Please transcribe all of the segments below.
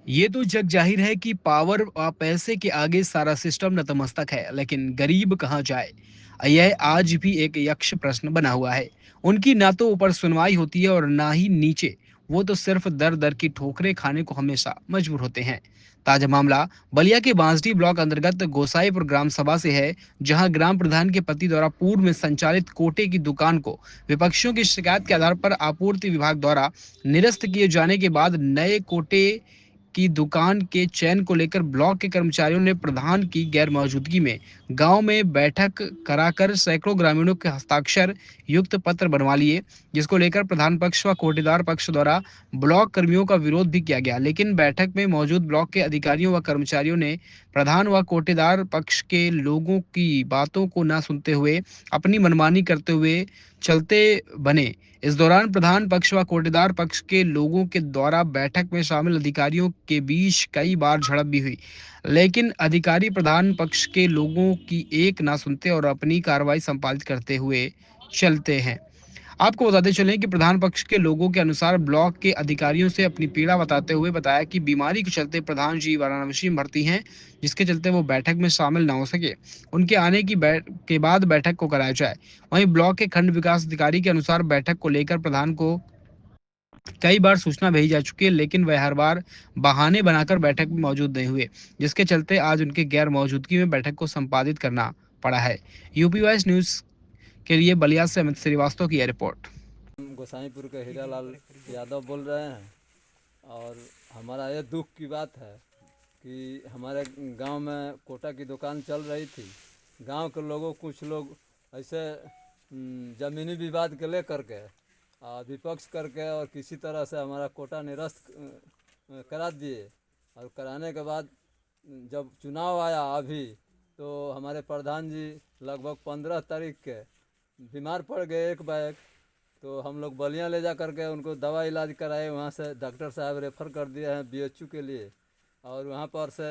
ये तो जग जाहिर है कि पावर और पैसे के आगे सारा सिस्टम नतमस्तक है, लेकिन गरीब कहाँ जाए? यह आज भी एक यक्ष प्रश्न बना हुआ है। उनकी ना तो ऊपर सुनवाई होती है और ना ही नीचे। वो तो सिर्फ दर दर की ठोकरें खाने को हमेशा मजबूर होते हैं। ताजा मामला बलिया के बांसडी ब्लॉक अंतर्गत गोसाईपुर ग्राम सभा से है, जहां ग्राम प्रधान के पति द्वारा पूर्व में संचालित कोटे की दुकान को विपक्षियों की शिकायत के आधार पर आपूर्ति विभाग द्वारा निरस्त किए जाने के बाद नए कोटे की दुकान के चयन को लेकर ब्लॉक के कर्मचारियों ने प्रधान की गैर मौजूदगी में गांव में बैठक कराकर सैकड़ों ग्रामीणों के हस्ताक्षर युक्त पत्र बनवा लिए, जिसको लेकर प्रधान पक्ष व कोटेदार पक्ष द्वारा ब्लॉक कर्मियों का विरोध भी किया गया। लेकिन बैठक में मौजूद ब्लॉक के अधिकारियों व कर्मचारियों ने प्रधान व कोटेदार पक्ष के लोगों की बातों को न सुनते हुए अपनी मनमानी करते हुए चलते बने। इस दौरान प्रधान पक्ष व कोटेदार पक्ष के लोगों के द्वारा बैठक में शामिल अधिकारियों के बीच कई बार झड़प भी हुई, लेकिन अधिकारी प्रधान पक्ष के लोगों की एक ना सुनते और अपनी कार्रवाई संपादित करते हुए चलते हैं। आपको बताते चलें कि प्रधान पक्ष के लोगों के अनुसार ब्लॉक के अधिकारियों से अपनी पीड़ा बताते हुए बताया कि बीमारी के चलते प्रधान जी वाराणसी में भर्ती हैं, जिसके चलते वो बैठक में शामिल ना हो सके। उनके आने के बाद बैठक को कराया जाए। वहीं ब्लॉक के खंड विकास अधिकारी के अनुसार बैठक को लेकर प्रधान को कई बार सूचना भेजी जा चुकी है, लेकिन वह हर बार बहाने बनाकर बैठक में मौजूद नहीं हुए, जिसके चलते आज उनके गैर मौजूदगी में बैठक को संपादित करना पड़ा है। यूपी वाइज न्यूज के लिए बलिया से अमित श्रीवास्तव की यह रिपोर्ट। हम गोसाईपुर के हीरालाल यादव बोल रहे हैं। और हमारा ये दुख की बात है कि हमारे गांव में कोटा की दुकान चल रही थी। गांव के लोगों कुछ लोग ऐसे ज़मीनी विवाद के लेकर के विपक्ष करके और किसी तरह से हमारा कोटा निरस्त करा दिए। और कराने के बाद जब चुनाव आया अभी, तो हमारे प्रधान जी लगभग 15 तारीख के बीमार पड़ गए एक बैग। तो हम लोग बलिया ले जा करके उनको दवा इलाज कराए। वहाँ से डॉक्टर साहब रेफ़र कर दिए हैं बीएचयू के लिए। और वहाँ पर से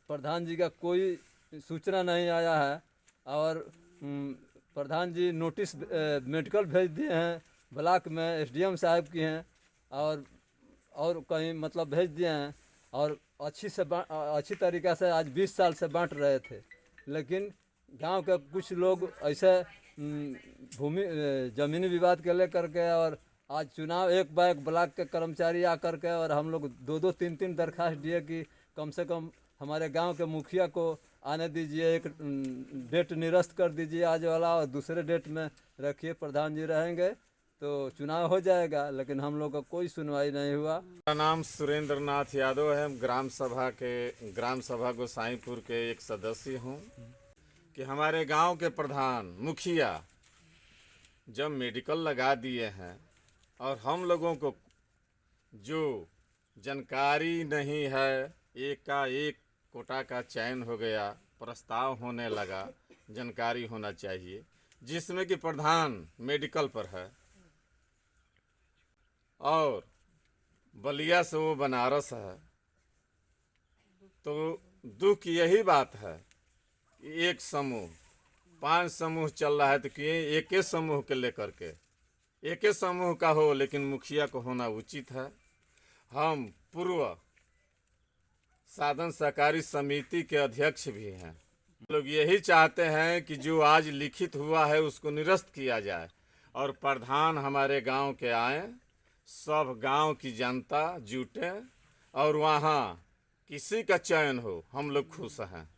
प्रधान जी का कोई सूचना नहीं आया है। और प्रधान जी नोटिस मेडिकल भेज दिए हैं, ब्लॉक में एसडीएम साहब की हैं और कहीं मतलब भेज दिए हैं। और अच्छी तरीक़ा से आज 20 साल से बांट रहे थे। लेकिन गांव के कुछ लोग ऐसे भूमि ज़मीनी विवाद के लेकर के और आज चुनाव एक बैग ब्लॉक के कर्मचारी आकर के और हम लोग दो तीन दरखास्त दिए कि कम से कम हमारे गांव के मुखिया को आने दीजिए, एक डेट निरस्त कर दीजिए आज वाला और दूसरे डेट में रखिए, प्रधान जी रहेंगे तो चुनाव हो जाएगा। लेकिन हम लोग का कोई सुनवाई नहीं हुआ। मेरा नाम सुरेंद्र नाथ यादव है। ग्राम सभा गोसाईपुर के एक सदस्य हूँ। कि हमारे गांव के प्रधान मुखिया जब मेडिकल लगा दिए हैं और हम लोगों को जो जानकारी नहीं है, एकाएक कोटा का चयन हो गया, प्रस्ताव होने लगा, जानकारी होना चाहिए, जिसमें कि प्रधान मेडिकल पर है और बलिया से वो बनारस है। तो दुख यही बात है कि एक समूह 5 समूह चल रहा है, तो कि एक ही समूह के लेकर के एक ही समूह का हो, लेकिन मुखिया को होना उचित है। हम पूर्व साधन सहकारी समिति के अध्यक्ष भी हैं। लोग यही चाहते हैं कि जो आज लिखित हुआ है उसको निरस्त किया जाए और प्रधान हमारे गांव के आए, सब गांव की जनता जुटे और वहाँ किसी का चयन हो, हम लोग खुश हैं।